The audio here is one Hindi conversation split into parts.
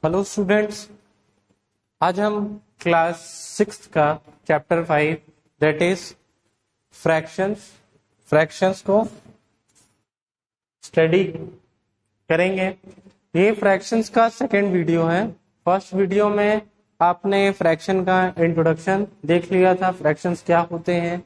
हेलो स्टूडेंट्स, आज हम क्लास 6 का चैप्टर 5 दैट इज फ्रैक्शंस को स्टडी करेंगे। ये फ्रैक्शंस का सेकंड वीडियो है। फर्स्ट वीडियो में आपने फ्रैक्शन का इंट्रोडक्शन देख लिया था, फ्रैक्शंस क्या होते हैं,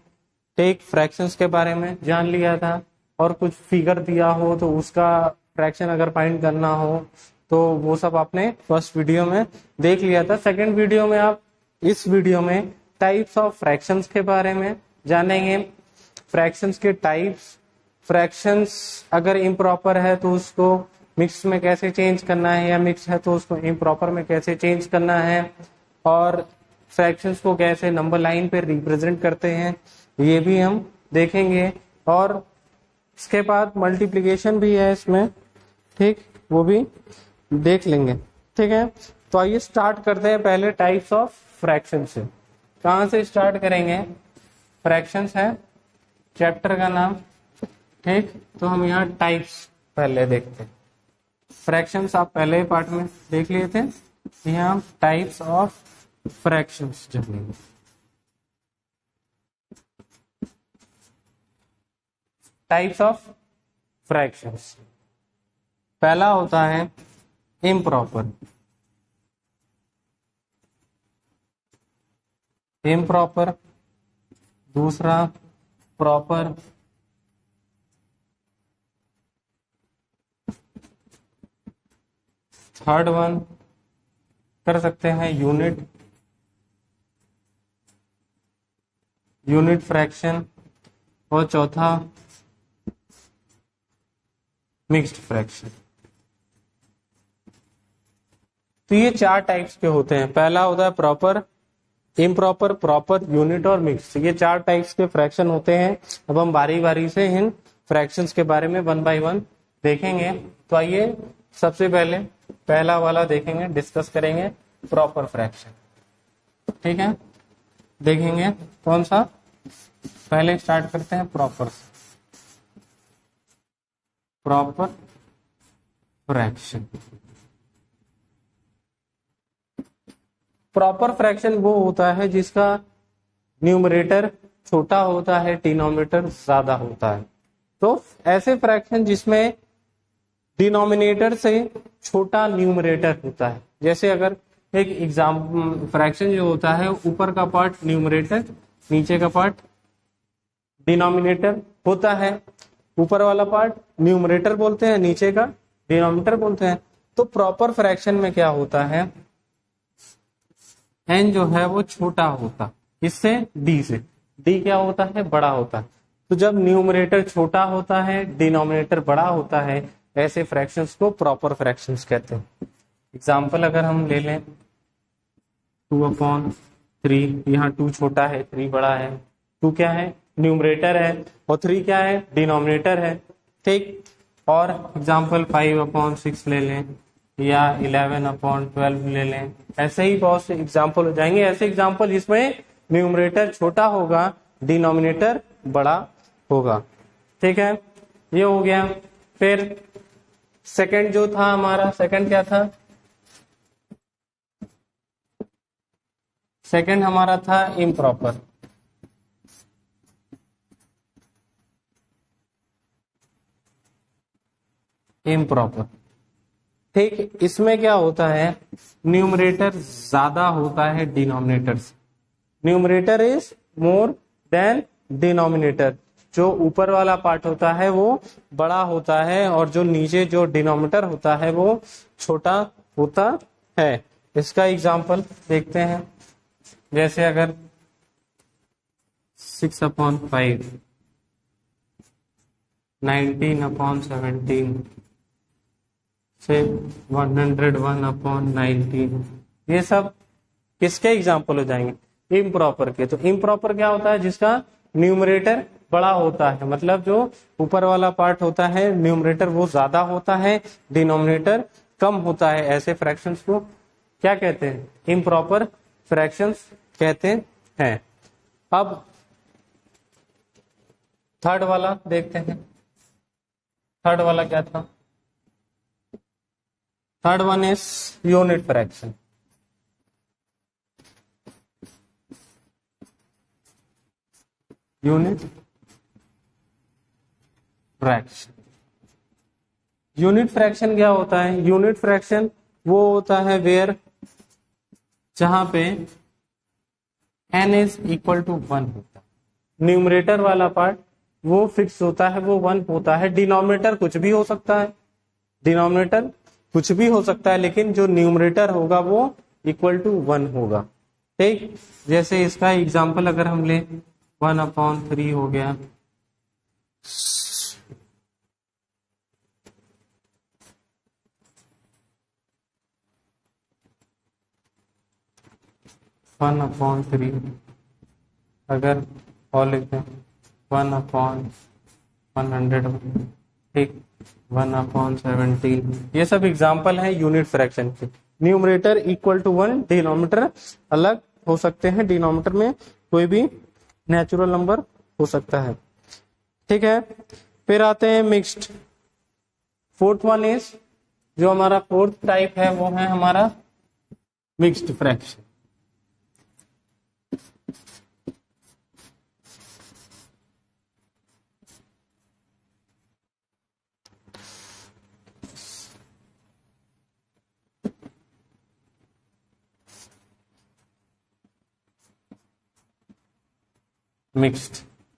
ठीक, फ्रैक्शंस के बारे में जान लिया था, और कुछ फिगर दिया हो तो उसका फ्रैक्शन अगर फाइंड करना हो तो वो सब आपने फर्स्ट वीडियो में देख लिया था। सेकंड वीडियो में आप इस वीडियो में टाइप्स ऑफ फ्रैक्शंस के बारे में जानेंगे। फ्रैक्शंस के टाइप्स, फ्रैक्शंस अगर इम्प्रॉपर है तो उसको मिक्स में कैसे चेंज करना है, या मिक्स है तो उसको इम्प्रॉपर में कैसे चेंज करना है, और फ्रैक्शंस को कैसे नंबर लाइन पे रिप्रेजेंट करते हैं, ये भी हम देखेंगे। और इसके बाद मल्टीप्लिकेशन भी है इसमें, ठीक, वो भी देख लेंगे। ठीक है, तो आइए स्टार्ट करते हैं पहले टाइप्स ऑफ फ्रैक्शन से। कहाँ से स्टार्ट करेंगे? फ्रैक्शंस है चैप्टर का नाम, ठीक, तो हम यहाँ टाइप्स पहले देखते हैं। फ्रैक्शंस आप पहले पार्ट में देख लिए थे, यहाँ टाइप्स ऑफ फ्रैक्शंस जानेंगे। टाइप्स ऑफ फ्रैक्शंस, पहला होता है इम्प्रॉपर। इम्प्रॉपर, दूसरा प्रॉपर, थर्ड वन कर सकते हैं यूनिट फ्रैक्शन, और चौथा मिक्स्ड फ्रैक्शन। तो ये चार टाइप्स के होते हैं। पहला होता है प्रॉपर, इम्प्रॉपर, प्रॉपर, यूनिट और मिक्स। ये चार टाइप्स के फ्रैक्शन होते हैं। अब हम बारी बारी से इन फ्रैक्शंस के बारे में वन बाय वन देखेंगे। तो आइए सबसे पहले पहला वाला देखेंगे, डिस्कस करेंगे, प्रॉपर फ्रैक्शन। ठीक है, देखेंगे कौन सा। पहले स्टार्ट करते हैं प्रॉपर फ्रैक्शन। प्रॉपर फ्रैक्शन वो होता है जिसका न्यूमरेटर छोटा होता है, डिनोमिनेटर ज्यादा होता है। तो ऐसे फ्रैक्शन जिसमें डिनोमिनेटर से छोटा न्यूमरेटर होता है, जैसे अगर एक एग्जाम फ्रैक्शन जो होता है, ऊपर का पार्ट न्यूमरेटर, नीचे का पार्ट डिनोमिनेटर होता है। ऊपर वाला पार्ट न्यूमरेटर बोलते हैं, नीचे का डिनोमिनेटर बोलते हैं। तो प्रॉपर फ्रैक्शन में क्या होता है, एन जो है वो छोटा होता, इससे डी से, डी क्या होता है, बड़ा होता है। तो जब न्यूमरेटर छोटा होता है, डिनोमिनेटर बड़ा होता है, ऐसे फ्रैक्शंस को प्रॉपर फ्रैक्शंस कहते हैं। एग्जाम्पल अगर हम ले लें, 2/3, यहाँ 2 छोटा है, 3 बड़ा है। 2 क्या है, न्यूमरेटर है, और 3 क्या है, डिनोमिनेटर है। ठीक, और एग्जाम्पल 5/6 ले लें, या 11/12 ले लें। ऐसे ही बहुत से एग्जाम्पल हो जाएंगे। ऐसे एग्जाम्पल जिसमें न्यूमरेटर छोटा होगा, डिनोमिनेटर बड़ा होगा। ठीक है, ये हो गया। फिर सेकंड जो था हमारा, सेकंड क्या था, सेकंड हमारा था इम्प्रॉपर। इम्प्रॉपर, ठीक, इसमें क्या होता है, न्यूमरेटर ज्यादा होता है डिनोमिनेटर से। Numerator is more than denominator. जो ऊपर वाला पार्ट होता है वो बड़ा होता है, और जो नीचे जो डिनोमिनेटर होता है वो छोटा होता है। इसका एग्जांपल देखते हैं, जैसे अगर 6/5, 19/17 से 101/19, ये सब किसके एग्जाम्पल हो जाएंगे, इम्प्रॉपर के। तो इम्प्रॉपर क्या होता है, जिसका न्यूमरेटर बड़ा होता है, मतलब जो ऊपर वाला पार्ट होता है न्यूमरेटर वो ज्यादा होता है, डिनोमिनेटर कम होता है। ऐसे फ्रैक्शंस को क्या कहते हैं, इम्प्रॉपर फ्रैक्शंस कहते हैं। अब थर्ड वाला देखते हैं। थर्ड वाला क्या था, third one is unit fraction. Unit fraction, unit fraction क्या होता है? यूनिट फ्रैक्शन वो होता है वेयर जहां पे n इज इक्वल टू 1 होता है। न्यूमरेटर वाला पार्ट वो फिक्स होता है, वो 1 होता है। डिनोमिनेटर कुछ भी हो सकता है, डिनोमिनेटर कुछ भी हो सकता है, लेकिन जो न्यूमरेटर होगा वो इक्वल टू 1 होगा। ठीक, जैसे इसका एग्जांपल अगर हम ले 1/3 हो गया, 1/3 अगर और लिखते हैं 1/100, ठीक, 1/17, ये सब एग्जांपल है यूनिट फ्रैक्शन के। न्यूमरेटर इक्वल टू 1, डिनोमिनेटर अलग हो सकते हैं, डिनोमिनेटर में कोई भी नेचुरल नंबर हो सकता है। ठीक है, फिर आते हैं मिक्स्ड। फोर्थ वन इज, जो हमारा फोर्थ टाइप है वो है हमारा मिक्स्ड फ्रैक्शन।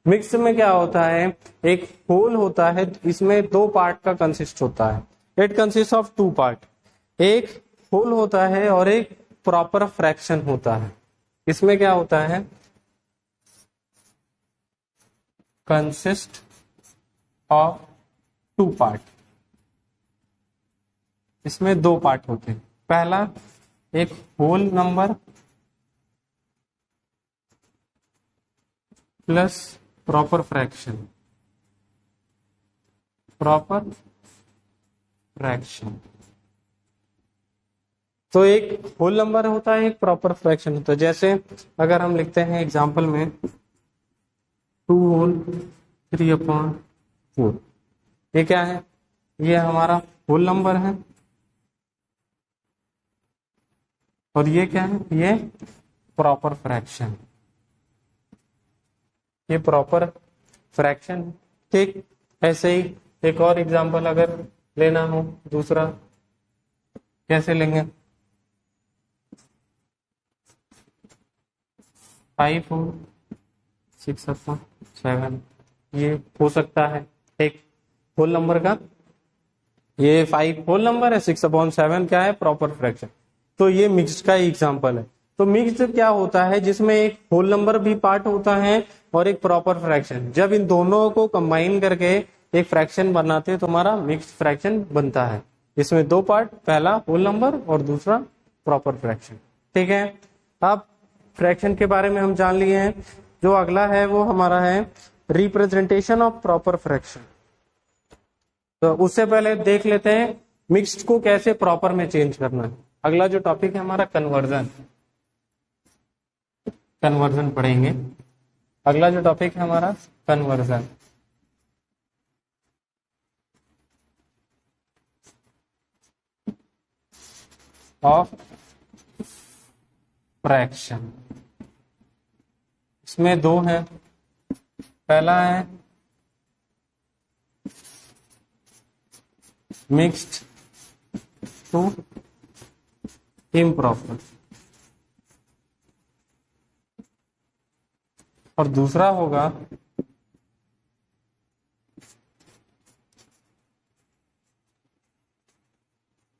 मिक्स्ड में क्या होता है? एक होल होता है, इसमें 2 पार्ट का कंसिस्ट होता है। It consist of 2 part. एक होल होता है और एक प्रॉपर फ्रैक्शन होता है। इसमें क्या होता है? Consist of 2 part. इसमें 2 पार्ट होते हैं। पहला एक whole number plus proper fraction, proper fraction. तो एक होल नंबर होता है, एक प्रॉपर फ्रैक्शन होता है। जैसे अगर हम लिखते हैं एग्जांपल में 2 होल 3/4, ये क्या है? ये हमारा होल नंबर है। और ये क्या है? ये प्रॉपर फ्रैक्शन, ये प्रॉपर फ्रैक्शन। ठीक, ऐसे ही एक और एग्जांपल अगर लेना हो दूसरा, कैसे लेंगे? 5 होल 6/7, ये हो सकता है एक होल नंबर का। ये 5 होल नंबर है, 6/7 क्या है? Proper fraction. तो ये मिक्स्ड का एग्जांपल है। तो मिक्स्ड क्या होता है? जिसमें एक होल नंबर भी पार्ट होता है और एक प्रॉपर फ्रैक्शन। जब इन दोनों को कंबाइन करके एक फ्रैक्शन बनाते हैं तो हमारा मिक्स्ड फ्रैक्शन बनता है। इसमें 2 पार्ट, पहला होल नंबर और दूसरा प्रॉपर फ्रैक्शन। ठीक है, अब फ्रैक्शन के बारे में हम जान लिए हैं। जो अगला है वो हमारा है रिप्रेजेंटेशन ऑफ प्रॉपर फ्रैक्शन। तो उससे पहले देख लेते हैं मिक्स्ड को कैसे प्रॉपर में चेंज करना है। अगला जो टॉपिक है हमारा कन्वर्जन, कन्वर्जन पढ़ेंगे। अगला जो टॉपिक है हमारा कन्वर्जन। Of fraction. इसमें 2 हैं। पहला है मिक्स्ड टू इम्प्रॉपर और दूसरा होगा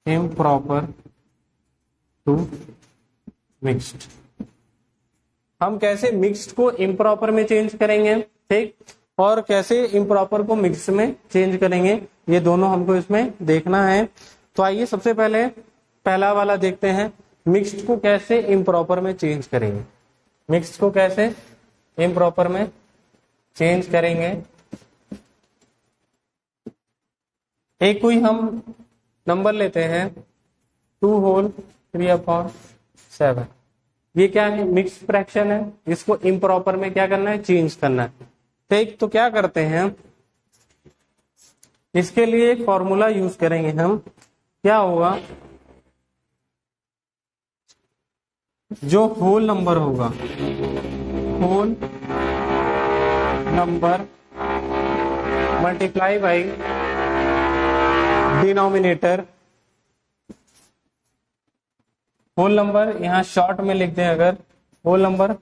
इम्प्रॉपर टू मिक्स्ड। हम कैसे मिक्स्ड को इम्प्रॉपर में चेंज करेंगे, ठीक, और कैसे इम्प्रॉपर को मिक्स्ड में चेंज करेंगे, ये दोनों हमको इसमें देखना है। तो आइए सबसे पहले पहला वाला देखते हैं, मिक्स्ड को कैसे इम्प्रॉपर में चेंज करेंगे। मिक्स्ड को कैसे इम्प्रॉपर में चेंज करेंगे। एक कोई हम नंबर लेते हैं 2 होल 3/7। ये क्या है? मिक्स्ड फ्रैक्शन है। इसको इम्प्रॉपर में क्या करना है? चेंज करना है। ठीक, तो क्या करते हैं, इसके लिए एक फॉर्मूला यूज करेंगे हम। क्या होगा? जो होल नंबर होगा, whole number multiply by denominator, whole number यहां शॉर्ट में लिख दें अगर, whole number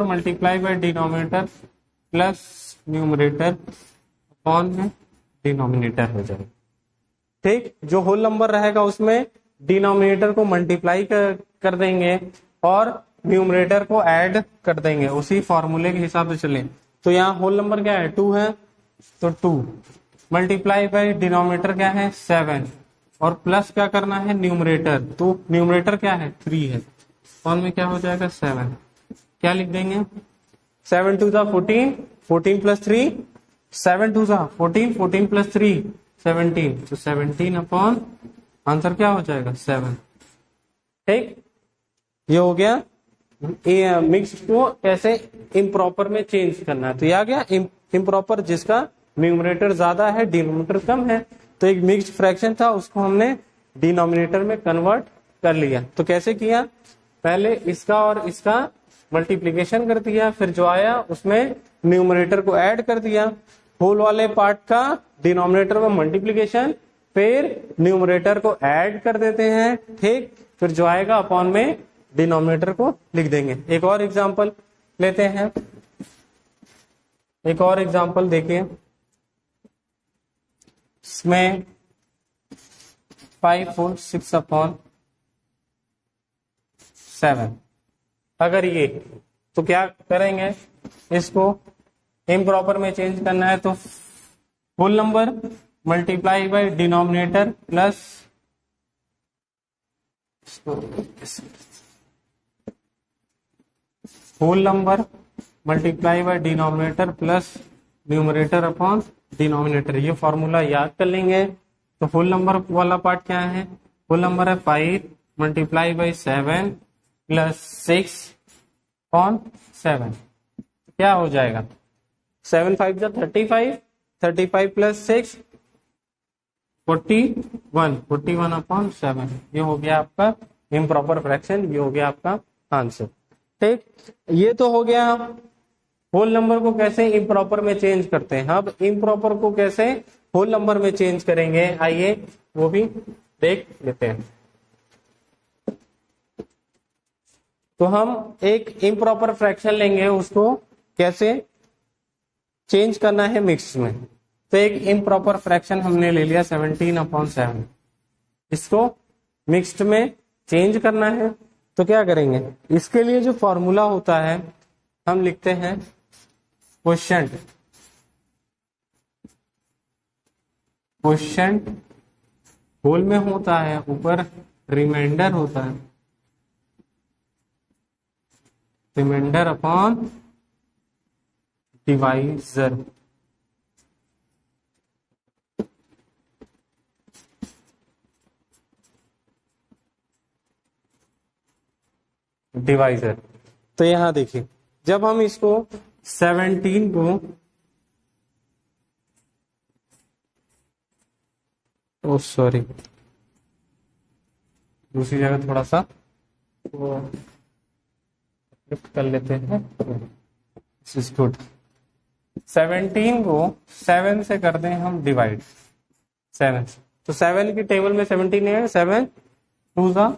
multiply by denominator plus numerator upon में डिनोमिनेटर हो जाएगा। ठीक, जो होल नंबर रहेगा उसमें डिनोमिनेटर को मल्टीप्लाई कर देंगे और न्यूमरेटर को ऐड कर देंगे, उसी फॉर्मूले के हिसाब से चलें। तो यहाँ होल नंबर क्या है, 2 है, तो 2 मल्टीप्लाई बाय डिनोमिनेटर क्या है 7, और प्लस क्या करना है न्यूमरेटर, तो न्यूमरेटर क्या है 3 है, कौन में क्या हो जाएगा 7, क्या लिख देंगे 7 2 14, 14 प्लस 3 7 2 14, 14 प्लस 3 17, तो 17 अपॉन आंसर क्या हो जाएगा 7। ठीक, ये हो गया मिक्स्ड को कैसे इम्प्रॉपर में चेंज करना है। तो ये आ गया इम्प्रॉपर जिसका न्यूमरेटर ज्यादा है डिनोमिनेटर कम है, तो एक मिक्स्ड फ्रैक्शन था उसको हमने डिनोमिनेटर में कन्वर्ट कर लिया। तो कैसे किया, पहले इसका और इसका मल्टीप्लीकेशन कर दिया, फिर जो आया उसमें न्यूमरेटर को ऐड कर दिया, होल वाले पार्ट का डिनोमिनेटर में मल्टीप्लीकेशन, फिर न्यूमरेटर को ऐड कर देते हैं। ठीक, फिर जो आएगा अपॉन में डिनोमिनेटर को लिख देंगे। एक और एग्जांपल लेते हैं, एक और एग्जांपल देखिए, इसमें 5 4 6 अपॉन 7, अगर ये, तो क्या करेंगे, इसको इम्प्रॉपर में चेंज करना है, तो whole number multiply by denominator plus whole number multiply by denominator plus numerator upon denominator, ये फॉर्मूला याद कर लेंगे। तो होल नंबर वाला पार्ट क्या है, होल नंबर है 5 मल्टीप्लाई बाय 7 प्लस 6 अपॉन 7, क्या हो जाएगा 7 5 जा 35, 35 प्लस 6 41, 41 अपॉन 7, ये हो गया आपका इम्प्रॉपर फ्रैक्शन, ये हो गया आपका आंसर। ठीक, ये तो हो गया होल नंबर को कैसे इम्प्रॉपर में चेंज करते हैं। अब इम्प्रॉपर को कैसे होल नंबर में चेंज करेंगे, आइए वो भी देख लेते हैं। तो हम एक इम्प्रॉपर फ्रैक्शन लेंगे, उसको कैसे चेंज करना है मिक्स में। तो एक इम्प्रॉपर फ्रैक्शन हमने ले लिया 17 अपॉन 7, इसको मिक्स्ड में चेंज करना है। तो क्या करेंगे, इसके लिए जो फॉर्मूला होता है हम लिखते हैं क्वोशिएंट, क्वोशिएंट होल में होता है, ऊपर रिमाइंडर होता है, रिमाइंडर अपॉन डिवाइजर। डिवाइजर, तो यहां देखिए, जब हम इसको 17 को सॉरी दूसरी जगह थोड़ा सा वो कर लेते हैं, दिस इज गुड। 17 को 7 से कर दें हम डिवाइड, 7, तो 7 की टेबल में 17 है, 7 2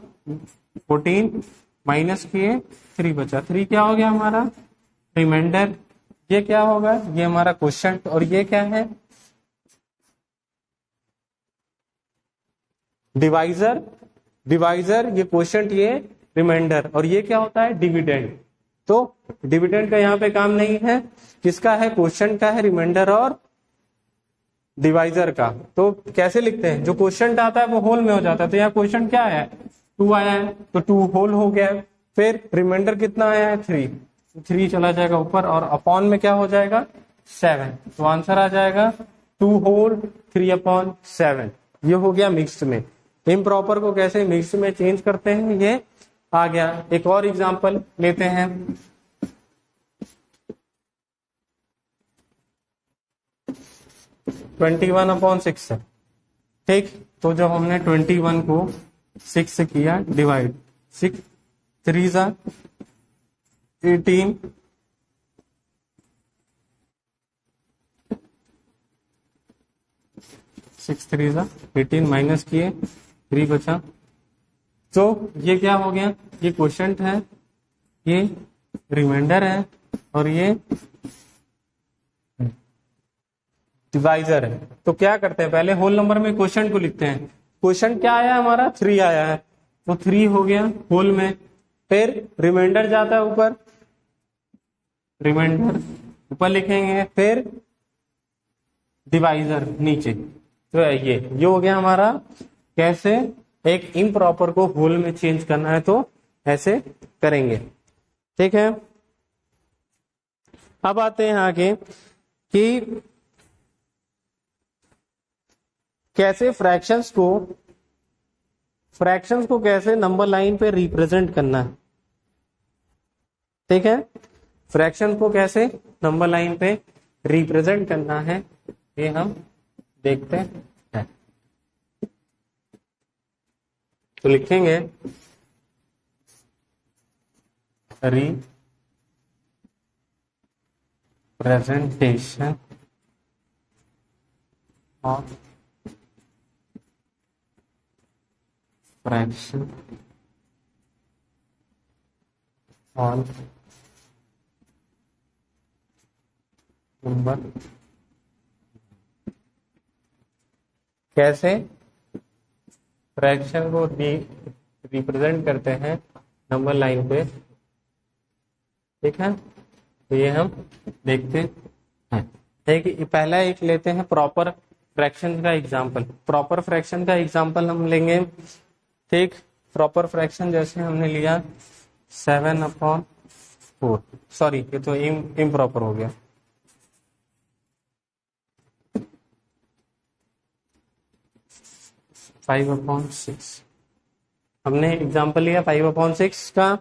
14 माइनस किए 3 बचा, 3 क्या हो गया हमारा रिमाइंडर, ये क्या होगा ये हमारा क्वोशिएंट, और ये क्या है डिवाइजर, डिवाइजर ये क्वोशिएंट, ये रिमाइंडर, और ये क्या होता है डिविडेंड। तो डिविडेंड का यहाँ पे काम नहीं है, किसका है क्वोशिएंट का है, रिमाइंडर और डिवाइजर का। तो कैसे लिखते हैं, जो क्वोशिएंट आता है वो होल में हो जाता है, तो यहाँ क्वोशिएंट क्या है 2 आया है, तो 2 होल हो गया, फिर रिमाइंडर कितना आया है 3, 3 चला जाएगा ऊपर, और अपॉन में क्या हो जाएगा 7, तो आंसर आ जाएगा 2 होल 3 अपॉन 7। ये हो गया मिक्स्ड में। इम्प्रॉपर को कैसे मिक्स्ड में चेंज करते हैं ये आ गया। एक और एग्जांपल लेते हैं, ट्वेंटी 21 अपॉन 6 है, ठीक, तो जब हमने 21 को 6 से किया डिवाइड, 6 3 जा 18, 6 3 जा 18 माइनस किए 3 बचा। तो ये क्या हो गया, ये क्वोशंट है, ये रिमाइंडर है और ये डिवाइजर है। तो क्या करते हैं, पहले होल नंबर में क्वोशंट को लिखते हैं। क्वोशंट क्या आया हमारा, 3 आया है, तो 3 हो गया होल में। फिर रिमाइंडर जाता है ऊपर, रिमाइंडर ऊपर लिखेंगे, फिर डिवाइजर नीचे। तो ये हो गया हमारा। कैसे एक इम्प्रॉपर को होल में चेंज करना है तो ऐसे करेंगे। ठीक है, अब आते हैं आगे कि कैसे फ्रैक्शंस को कैसे नंबर लाइन पे रिप्रेजेंट करना है। ठीक है, फ्रैक्शन को कैसे नंबर लाइन पे रिप्रेजेंट करना है ये हम देखते हैं। तो लिखेंगे representation of fraction on number. कैसे फ्रैक्शन को रिप्रेजेंट करते हैं नंबर लाइन पे। ठीक है, तो ये हम देखते हैं। पहला एक लेते हैं प्रॉपर फ्रैक्शन का एग्जांपल। प्रॉपर फ्रैक्शन का एग्जांपल हम लेंगे। ठीक, प्रॉपर फ्रैक्शन जैसे हमने लिया 7/4, सॉरी ये तो इम्प्रॉपर हो गया। 5/6 हमने एग्जांपल लिया 5/6 का।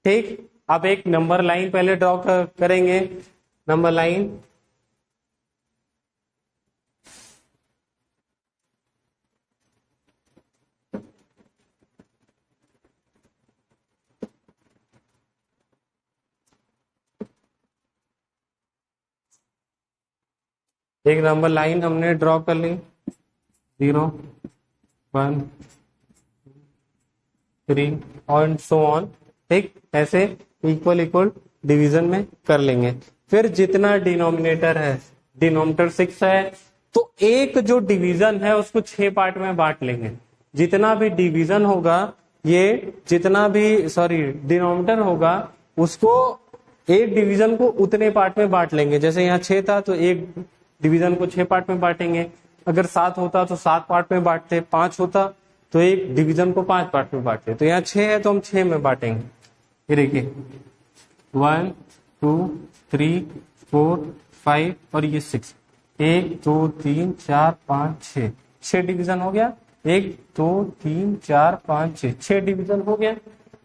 ठीक, अब एक नंबर लाइन पहले ड्रॉ करेंगे। नंबर लाइन एक नंबर लाइन हमने ड्रॉ कर ली, 0 1 3 और सो ऑन। ठीक, ऐसे इक्वल इक्वल डिवीजन में कर लेंगे। फिर जितना डिनोमिनेटर है, डिनोमिनेटर 6 है, तो एक जो डिवीजन है उसको 6 पार्ट में बांट लेंगे। जितना भी डिवीजन होगा, ये जितना भी डिनोमिनेटर होगा उसको एक डिवीजन को उतने पार्ट में बांट लेंगे। जैसे यहाँ 6 था तो एक डिवीजन को 6 पार्ट में बांटेंगे। अगर 7 होता तो 7 पार्ट में बांटते, 5 होता तो एक डिवीजन को 5 पार्ट में बांटते। तो यहाँ 6 है तो हम 6 में बांटेंगे। ये देखिए 1 2 3 4 5 और ये 6, 1 2 3 4 5 6, 6 डिवीजन हो गया। 1 2 3 4 5 6, 6 डिवीजन हो गया।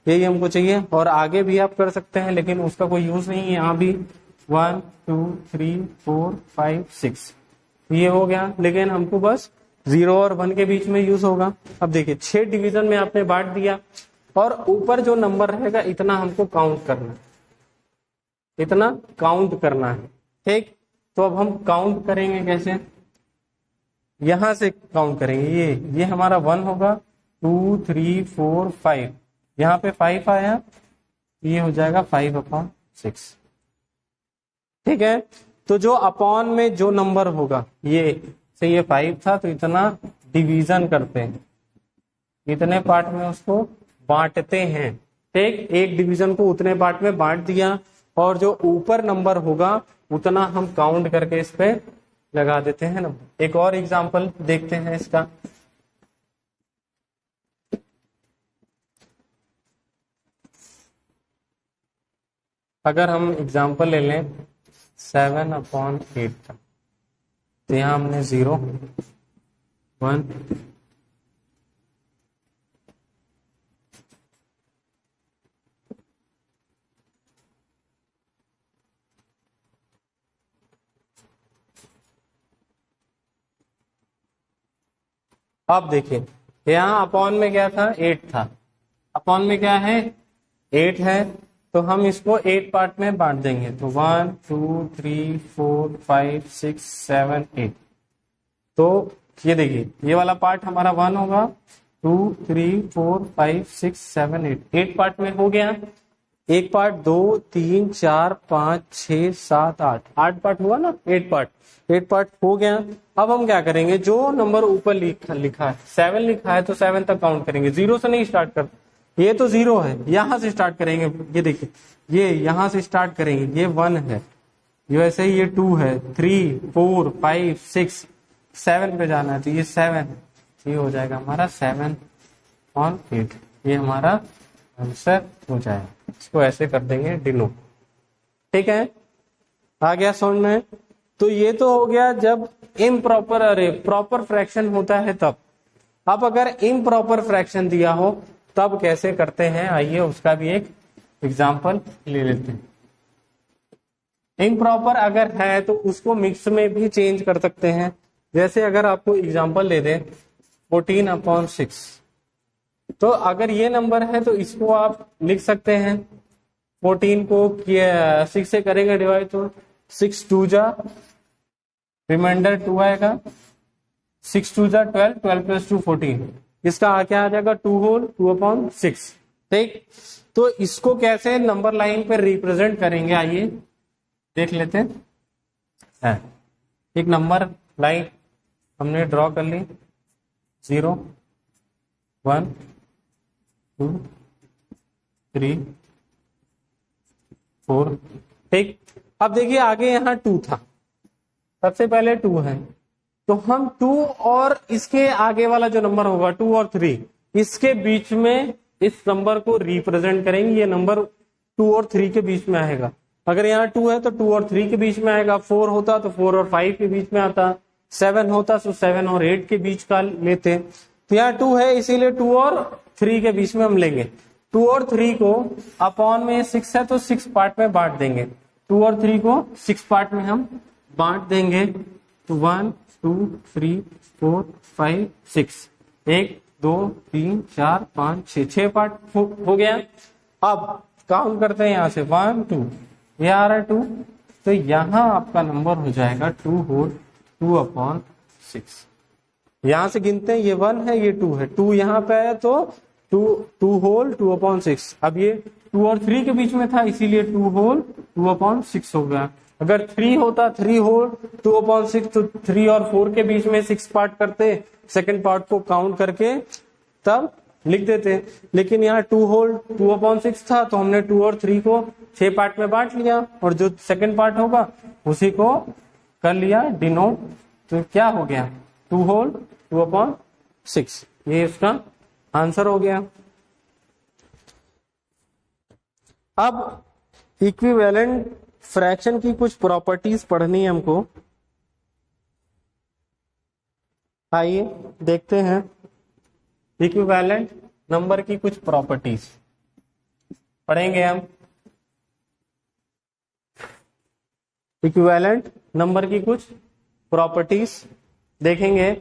यही हमको चाहिए। और आगे भी आप कर सकते हैं लेकिन उसका कोई यूज नहीं है। यहाँ भी 1 2 3 4 5 6 ये हो गया, लेकिन हमको बस 0 और 1 के बीच में यूज होगा। अब देखिए 6 डिवीजन में आपने बांट दिया और ऊपर जो नंबर रहेगा इतना हमको काउंट करना है, इतना काउंट करना है। ठीक, तो अब हम काउंट करेंगे कैसे, यहां से काउंट करेंगे। ये हमारा 1 होगा, 2 3 4 5, यहाँ पे 5 आया, ये हो जाएगा 5/6। ठीक है, तो जो अपॉन में जो नंबर होगा, ये 5 था तो इतना डिवीजन करते हैं, इतने पार्ट में उसको बांटते हैं। ठीक, एक डिवीजन को उतने पार्ट में बांट दिया और जो ऊपर नंबर होगा उतना हम काउंट करके इस पे लगा देते हैं ना। एक और एग्जांपल देखते हैं इसका। अगर हम एग्जांपल ले लें 7/8 का, तो यहां हमने 0 1 2 अब देखिए यहाँ अपॉन में क्या था, 8 था, अपॉन में क्या है, 8 है, तो हम इसको 8 पार्ट में बांट देंगे, तो 1 2 3 4 5 6 7 8। तो ये देखिए ये वाला पार्ट हमारा 1 होगा, 2 3 4 5 6 7 8, 8 पार्ट में हो गया। एक पार्ट 2 3 4 5 6 7 8 पार्ट हुआ ना, 8 पार्ट हो गया। अब हम क्या करेंगे, जो नंबर ऊपर लिखा है 7 लिखा है तो 7 तक काउंट करेंगे, 0 से नहीं स्टार्ट कर, ये तो 0 है, यहां से स्टार्ट करेंगे। ये देखिए ये यहां से स्टार्ट करेंगे, ये 1 है, ये वैसे ही ये 2 है, 3 4 5 6 7 पे जाना है, तो ये 7 है, ये हो जाएगा हमारा 7/8, ये हमारा आंसर हो जाएगा। इसको ऐसे कर देंगे डिनोट, ठीक है, आ गया समझ में। तो ये तो हो गया जब इम्प्रॉपर, अरे प्रॉपर फ्रैक्शन होता है तब। अब अगर इम्प्रॉपर फ्रैक्शन दिया हो तब कैसे करते हैं, आइए उसका भी एक एग्जांपल ले लेते हैं। इम्प्रॉपर अगर है तो उसको मिक्स में भी चेंज कर सकते हैं। जैसे अगर आपको एग्जांपल दे दें 14/6, तो अगर ये नंबर है तो इसको आप लिख सकते हैं, 14 को 6 से करेंगे डिवाइड तो 6 2 जा, रिमाइंडर 2 आएगा, 6 2 जा 12, 12 + 2 14, इसका क्या आ जाएगा 2 होल 2/6, ठीक। तो इसको कैसे नंबर लाइन पर रिप्रेजेंट करेंगे, आइए देख लेते हैं। एक नंबर लाइन हमने ड्रॉ कर ली, 0 1 2 3 4, ठीक। अब देखिए आगे यहाँ 2 था, सबसे पहले 2 है, तो हम 2 और इसके आगे वाला जो नंबर होगा 2 और 3, इसके बीच में इस नंबर को रिप्रेजेंट करेंगे। ये नंबर 2 और 3 के बीच में आएगा। अगर यहाँ 2 है तो 2 और 3 के बीच में आएगा, 4 होता तो 4 और 5 के बीच में आता, 7 होता तो 7 और 8 के बीच का लेते। तो यहाँ 2 है इसीलिए 2 और 3 के बीच में हम लेंगे। 2 और 3 को अपॉन में 6 है तो 6 पार्ट में बांट देंगे, 2 और 3 को 6 पार्ट में हम बांट देंगे, तो 1 2 3 4 5 6, 1 2 3 4 5 6 पार्ट हो गया। अब काउंट करते हैं यहाँ से 1 2, ये आ रहा है 2, तो यहाँ आपका नंबर हो जाएगा 2 होल 2/6। यहां से गिनते हैं, ये 1 है ये 2 है, 2 यहाँ पे है तो 2 होल 2/6। अब ये 2 और 3 के बीच में था इसीलिए 2 होल 2/6 हो गया। अगर 3 होता 3 होल 2/6, तो 3 और 4 के बीच में 6 पार्ट करते, सेकंड पार्ट को काउंट करके तब लिख देते। लेकिन यहाँ 2 होल 2/6 था तो हमने 2 और 3 को 6 पार्ट में बांट लिया, और जो सेकंड पार्ट होगा उसी को कर लिया डिनोट, तो क्या हो गया 2 होल 2/6, ये इसका आंसर हो गया। अब इक्विवेलेंट फ्रैक्शन की कुछ प्रॉपर्टीज पढ़नी है हमको, आइए देखते हैं इक्विवेलेंट नंबर की कुछ प्रॉपर्टीज पढ़ेंगे हम। इक्विवेलेंट नंबर की कुछ प्रॉपर्टीज देखेंगे।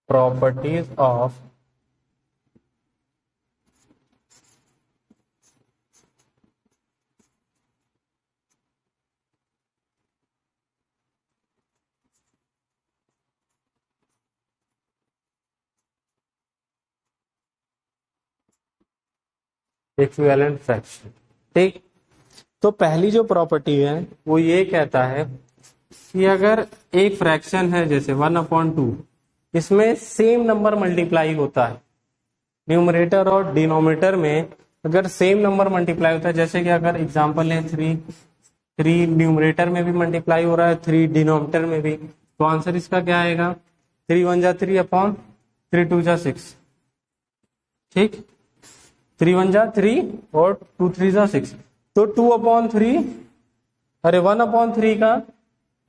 Properties of इक्विवेलेंट फ्रैक्शन, ठीक। तो पहली जो प्रॉपर्टी है वो ये कहता है कि अगर एक फ्रैक्शन है जैसे 1/2, इसमें सेम नंबर मल्टीप्लाई होता है, न्यूमरेटर और डिनोमिनेटर में अगर सेम नंबर मल्टीप्लाई होता है, जैसे कि अगर एग्जांपल है 3 न्यूमरेटर में भी मल्टीप्लाई हो रहा है, 3 डिनोमिनेटर में भी, तो आंसर इसका क्या आएगा 3 1 जा 3/3 2 जा 6, ठीक। 3 1 जा 3 और 2 3 जा 6, तो 2/3, अरे 1/3 का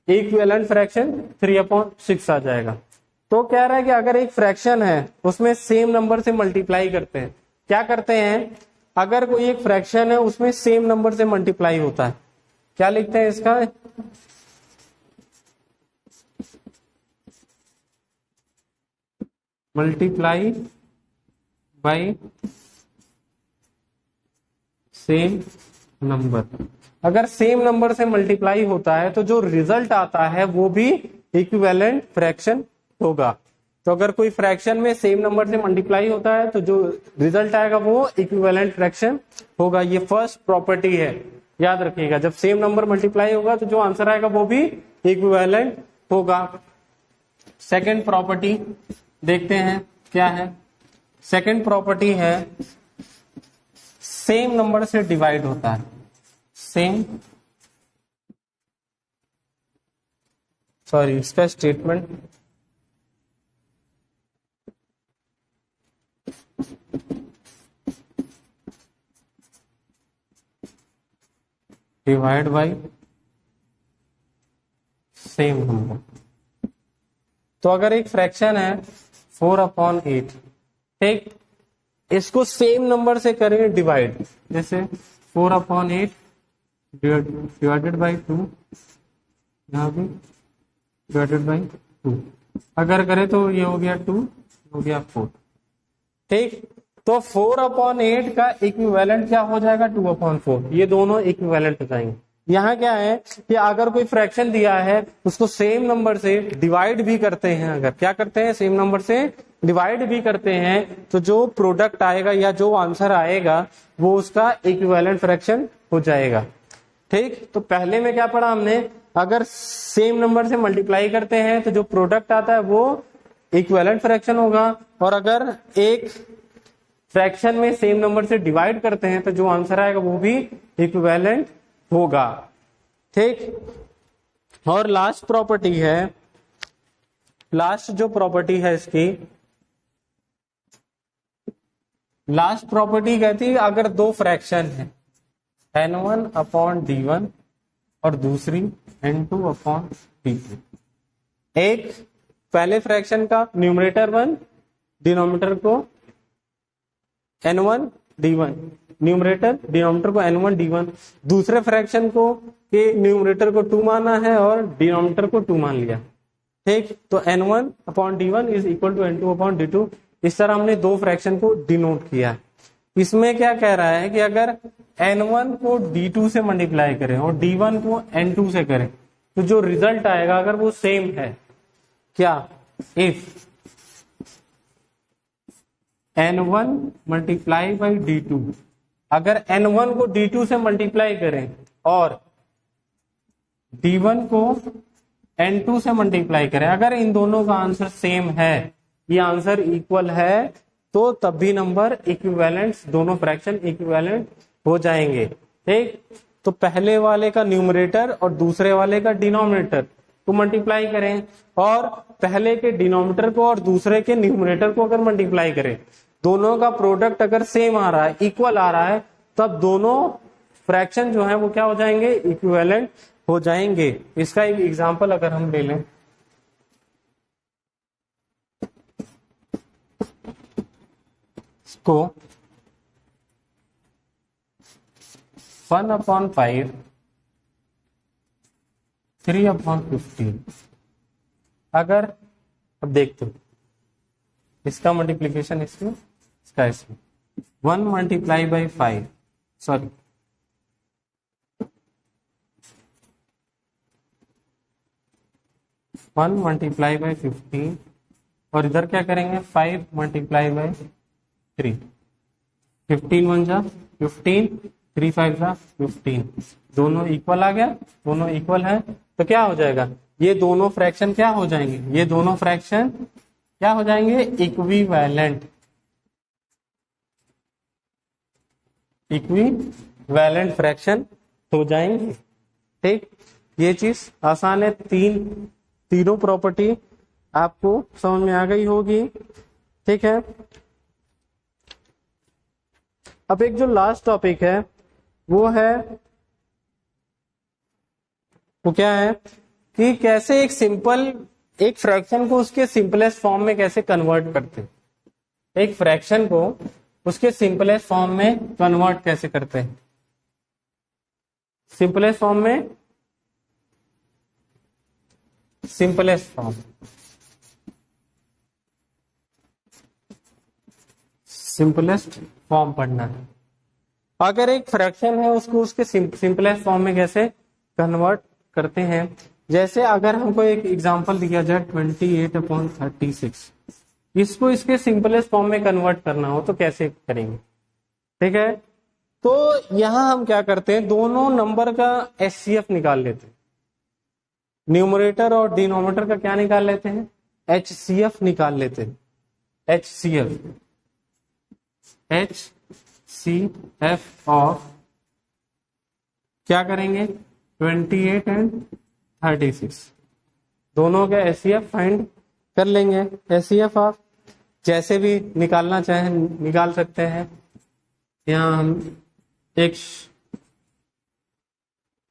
इक्विवेलेंट फ्रैक्शन 3/6 आ जाएगा। तो कह रहा है कि अगर एक फ्रैक्शन है उसमें सेम नंबर से मल्टीप्लाई करते हैं, क्या करते हैं, अगर कोई एक फ्रैक्शन है उसमें सेम नंबर से मल्टीप्लाई होता है, क्या लिखते हैं इसका, मल्टीप्लाई बाय सेम नंबर। अगर सेम नंबर से मल्टीप्लाई होता है तो जो रिजल्ट आता है वो भी इक्विवेलेंट फ्रैक्शन होगा। तो अगर कोई फ्रैक्शन में सेम नंबर से मल्टीप्लाई होता है तो जो रिजल्ट आएगा वो इक्विवेलेंट फ्रैक्शन होगा। ये फर्स्ट प्रॉपर्टी है, याद रखिएगा, जब सेम नंबर मल्टीप्लाई होगा तो जो आंसर आएगा वो भी इक्विवेलेंट होगा। सेकंड प्रॉपर्टी देखते हैं क्या है। सेकंड प्रॉपर्टी है सेम नंबर से डिवाइड होता है, सेम, सॉरी इसका statement, divide by same number. तो अगर एक फ्रैक्शन है 4/8, ठीक, इसको सेम नंबर से करें डिवाइड, जैसे 4/8 डिवाइडेड बाई 2, यहाँ भी डिवाइडेड बाई 2, अगर करें तो ये हो गया 2, हो गया 4, ठीक। तो 4/8 का इक्विवेलेंट क्या हो जाएगा, 2/4, ये दोनों इक्विवेलेंट हो जाएंगे। यहाँ क्या है कि अगर कोई फ्रैक्शन दिया है उसको सेम नंबर से डिवाइड भी करते हैं, अगर क्या करते हैं, सेम नंबर से डिवाइड भी करते हैं, तो जो प्रोडक्ट आएगा या जो आंसर आएगा वो उसका इक्विवेलेंट फ्रैक्शन हो जाएगा, ठीक। तो पहले में क्या पढ़ा हमने, अगर सेम नंबर से मल्टीप्लाई करते हैं तो जो प्रोडक्ट आता है वो इक्विवेलेंट फ्रैक्शन होगा, और अगर एक फ्रैक्शन में सेम नंबर से डिवाइड करते हैं तो जो आंसर आएगा वो भी इक्विवेलेंट होगा, ठीक। और लास्ट प्रॉपर्टी है, लास्ट जो प्रॉपर्टी है इसकी, लास्ट प्रॉपर्टी कहती है अगर दो फ्रैक्शन है n1/d1 और दूसरी n2/d2, एक पहले फ्रैक्शन का न्यूमरेटर 1, डिनोमिनेटर को n1d1, न्यूमरेटर डिनोमिनेटर को n1d1, दूसरे फ्रैक्शन को के न्यूमरेटर को 2 माना है और डिनोमिनेटर को 2 मान लिया, ठीक। तो n1/d1 is equal to n2/d2, इस तरह हमने दो फ्रैक्शन को डिनोट किया। इसमें क्या कह रहा है कि अगर n1 को d2 से मल्टीप्लाई करें और d1 को n2 से करें तो जो रिजल्ट आएगा अगर वो सेम है, क्या, if n1 multiply by d2, अगर n1 को d2 से मल्टीप्लाई करें और d1 को n2 से मल्टीप्लाई करें, अगर इन दोनों का आंसर सेम है, ये आंसर इक्वल है, तो तब भी नंबर इक्विवेलेंट, दोनों फ्रैक्शन इक्विवेलेंट हो जाएंगे, ठीक। तो पहले वाले का न्यूमरेटर और दूसरे वाले का डिनोमिनेटर को मल्टीप्लाई करें, और पहले के डिनोमिनेटर को और दूसरे के न्यूमरेटर को अगर मल्टीप्लाई करें, दोनों का प्रोडक्ट अगर सेम आ रहा है, इक्वल आ रहा है, तब दोनों फ्रैक्शन जो है वो क्या हो जाएंगे, इक्विवेलेंट हो जाएंगे। इसका एक एग्जांपल अगर हम ले लें, इसको 1/5 3/15, अगर अब देखते हो इसका मल्टीप्लीकेशन इसमें, इसका इसमें 1 multiply by 5, sorry 1 multiply by 15, और इधर क्या करेंगे 5 मल्टीप्लाई बाई 3, 15 1 जा 15, 3 5 जा 15, दोनों इक्वल आ गया, दोनों इक्वल है, तो क्या हो जाएगा, ये दोनों फ्रैक्शन क्या हो जाएंगे, ये दोनों फ्रैक्शन क्या हो जाएंगे, इक्विवेलेंट, इक्विवेलेंट फ्रैक्शन हो जाएंगे, ठीक। ये चीज आसान है, तीनों प्रॉपर्टी आपको समझ में आ गई होगी, ठीक है। अब एक जो लास्ट टॉपिक है वो है, वो क्या है कि कैसे एक सिंपल एक फ्रैक्शन को उसके सिंपलेस्ट फॉर्म में कैसे कन्वर्ट करते हैं, एक फ्रैक्शन को उसके सिंपलेस्ट फॉर्म में कन्वर्ट कैसे करते हैं, सिंपलेस्ट फॉर्म में, सिंपलेस्ट फॉर्म, सिंपलेस्ट फॉर्म पढ़ना है। अगर एक फ्रैक्शन है उसको उसके सिंपलेस्ट फॉर्म में कैसे कन्वर्ट करते हैं, जैसे अगर हमको एक एग्जांपल दिया जाए 28/36, इसको इसके सिंपलेस्ट फॉर्म में कन्वर्ट करना हो तो कैसे करेंगे, ठीक है। तो यहां हम क्या करते हैं, दोनों नंबर का एचसीएफ निकाल लेते हैं, न्यूमरेटर और डिनोमिनेटर का क्या निकाल लेते हैं, एचसीएफ निकाल लेते हैं, एचसीएफ, एचसीएफ ऑफ क्या करेंगे 28 एंड 36, दोनों का एचसीएफ फाइंड कर लेंगे। एचसीएफ आप जैसे भी निकालना चाहें निकाल सकते हैं। यहाँ हम एक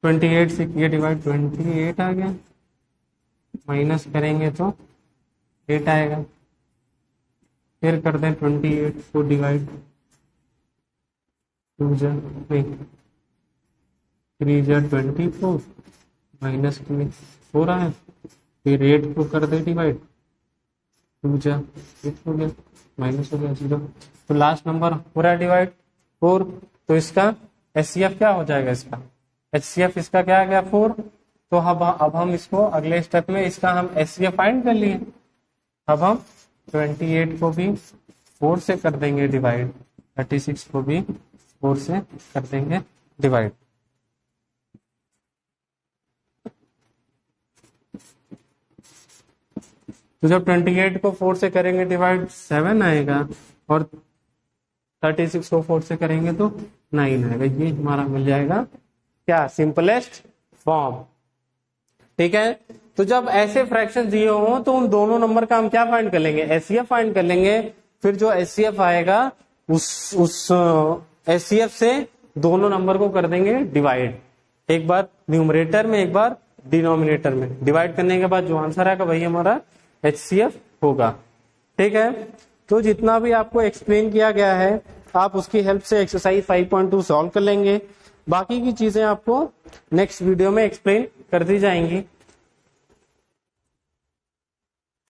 28 से ये डिवाइड 28 आ गया, माइनस करेंगे तो 8 आएगा, फिर कर दें 28 को डिवाइड 3 24 माइनस 4 आया, फिर 8 को कर दे डिवाइड 2 हो गया, माइनस हो गया 0, तो लास्ट नंबर हो रहा है डिवाइड 4, तो इसका एचसीएफ क्या हो जाएगा, इसका एचसीएफ इसका क्या आ गया 4। तो अब हम इसको अगले स्टेप में इसका हम एचसीएफ फाइंड कर लिए। अब हम 28 को भी 4 से कर देंगे डिवाइड, 36 को भी 4 से कर देंगे डिवाइड। तो जब 28 को 4 से करेंगे डिवाइड 7 आएगा, और 36 को 4 से करेंगे तो 9 आएगा। ये हमारा मिल जाएगा क्या, सिंपलेस्ट फॉर्म, ठीक है। तो जब ऐसे फ्रैक्शन दिए हो तो उन दोनों नंबर का हम क्या फाइंड कर लेंगे, एचसीएफ फाइंड कर लेंगे। फिर जो एचसीएफ आएगा उस एचसीएफ से दोनों नंबर को कर देंगे डिवाइड, एक बार न्यूमरेटर में एक बार डिनोमिनेटर में। डिवाइड करने के बाद जो आंसर आएगा वही हमारा एचसीएफ होगा, ठीक है। तो जितना भी आपको एक्सप्लेन किया गया है आप उसकी हेल्प से एक्सरसाइज 5.2 सॉल्व कर लेंगे। बाकी की चीजें आपको नेक्स्ट वीडियो में एक्सप्लेन कर दी जाएंगी।